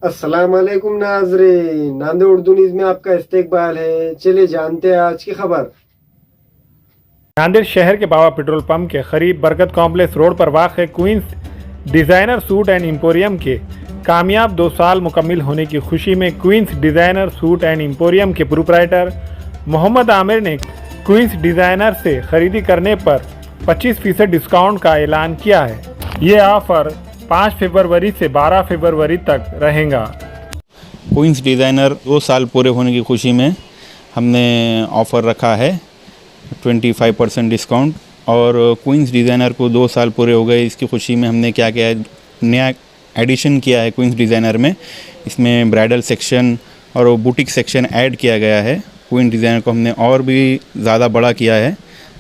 अस्सलाम वालेकुम नाज़रीन, नांदेड़ उर्दू न्यूज़ में आपका इस्तकबाल है। चलिए जानते हैं आज की खबर। नांदेड़ शहर के बाबा पेट्रोल पंप के करीब बरकत कॉम्प्लेक्स रोड पर वाक़ Queens designer suit and emporium के कामयाब 2 साल मुकम्मिल होने की खुशी में Queens designer suit and emporium के प्रोप्राइटर मोहम्मद आमिर ने क्वींस डिज़ाइनर से खरीदी करने पर 25% डिस्काउंट का ऐलान किया है। ये ऑफ़र 5 फरवरी से 12 फरवरी तक रहेगा। क्वींस डिज़ाइनर 2 साल पूरे होने की खुशी में हमने ऑफ़र रखा है 25% डिस्काउंट। और क्वींस डिज़ाइनर को 2 साल पूरे हो गए, इसकी खुशी में हमने क्या किया है, नया एडिशन किया है क्वींस डिज़ाइनर में। इसमें ब्राइडल सेक्शन और बुटीक सेक्शन ऐड किया गया है। क्वींस डिज़ाइनर को हमने और भी ज़्यादा बड़ा किया है।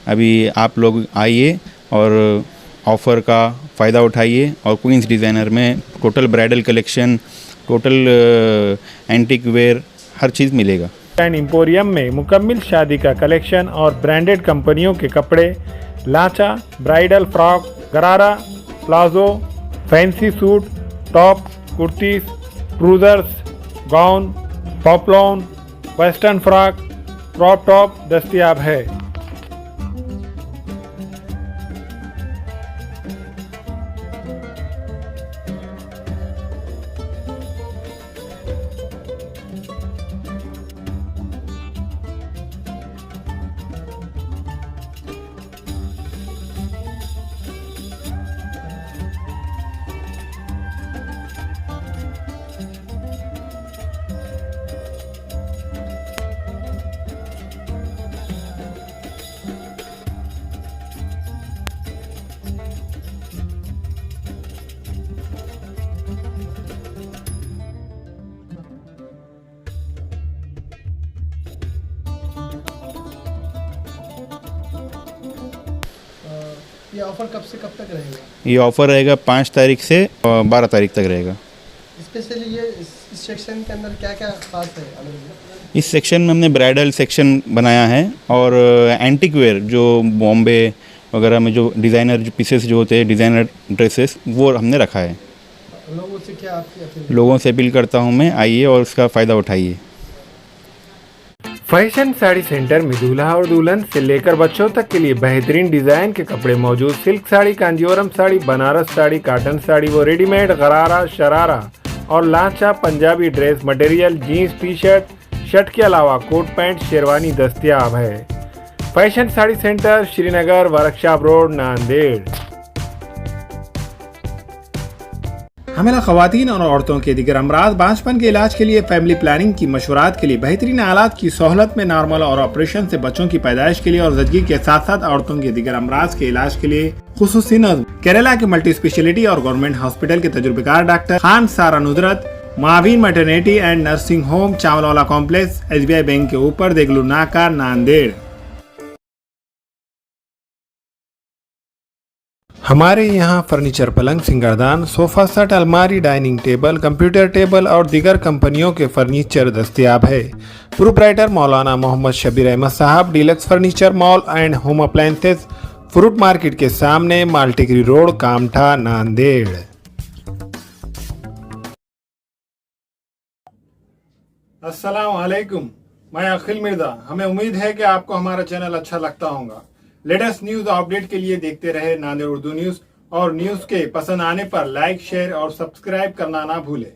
अभी आप लोग आइए और ऑफ़र का फ़ायदा उठाइए और क्वींस डिज़ाइनर में total bridal collection, total antique wear हर चीज़ मिलेगा। एंड एम्पोरियम में मुकम्मिल शादी का कलेक्शन और ब्रांडेड कंपनियों के कपड़े, lachha, bridal frock, gharara, palazzo, fancy suit, top, kurtis, trousers, gown, poplin, western frock, crop top दस्तयाब है। ये ऑफर कब से कब तक रहेगा? ये ऑफ़र रहेगा 5 तारीख से 12 तारीख तक रहेगा। स्पेशली ये इस सेक्शन के अंदर क्या क्या खास है अलग? इस सेक्शन में हमने ब्राइडल सेक्शन बनाया है और एंटीक वेयर जो बॉम्बे वगैरह में जो डिज़ाइनर जो पीसेस जो होते हैं, डिज़ाइनर ड्रेसेस, वो हमने रखा है। लोगों से क्या आपकी अपील? लोगों से अपील करता हूँ मैं, आइए और उसका फ़ायदा उठाइए। फैशन साड़ी सेंटर में दूल्हा और दुल्हन से लेकर बच्चों तक के लिए बेहतरीन डिजाइन के कपड़े मौजूद। सिल्क साड़ी, कांजीवरम साड़ी, बनारस साड़ी, कॉटन साड़ी वो रेडीमेड, गरारा, शरारा और lachha Punjabi dress material, jeans, T-shirt, shirt के अलावा कोट पैंट, शेरवानी दस्तयाब है। Fashion sari centre, Srinagar, Workshop Road, Nanded. हमेला ख़वातीन और औरतों के दिगर अमराज, बांझपन के इलाज के लिए, फैमिली प्लानिंग की मशवरात के लिए, बेहतरीन आलात की सहूलत में, नॉर्मल और ऑपरेशन से बच्चों की पैदाइश के लिए और ज़चगी के साथ साथ औरतों के दिगर अमराज के इलाज के लिए खुसूसी नज़्म केरला के मल्टी स्पेशलिटी और गवर्नमेंट हॉस्पिटल के तजुर्बेकार doctor Khan Sara Nudrat, Maveen maternity and nursing home, Chawalwala complex, SBI bank के ऊपर, देगलू नाका, नांदेड़। हमारे यहाँ फर्नीचर, पलंग, सिंगारदान, सोफा सेट, अलमारी, डाइनिंग टेबल, कंप्यूटर टेबल और दीगर कंपनियों के फर्नीचर दस्तयाब है। प्रोप्राइटर मौलाना मोहम्मद शबीर अहमद साहब, deluxe furniture mall and home appliances, fruit market के सामने, माल्टीगिरी रोड, कामठा, नांदेड़। अस्सलाम वालेकुम, मैं अखिल मिर्जा। हमें उम्मीद है कि आपको हमारा चैनल अच्छा लगता होगा। लेटेस्ट न्यूज अपडेट के लिए देखते रहे नांदेड़ उर्दू न्यूज और न्यूज के पसंद आने पर लाइक, शेयर और सब्सक्राइब करना ना भूलें।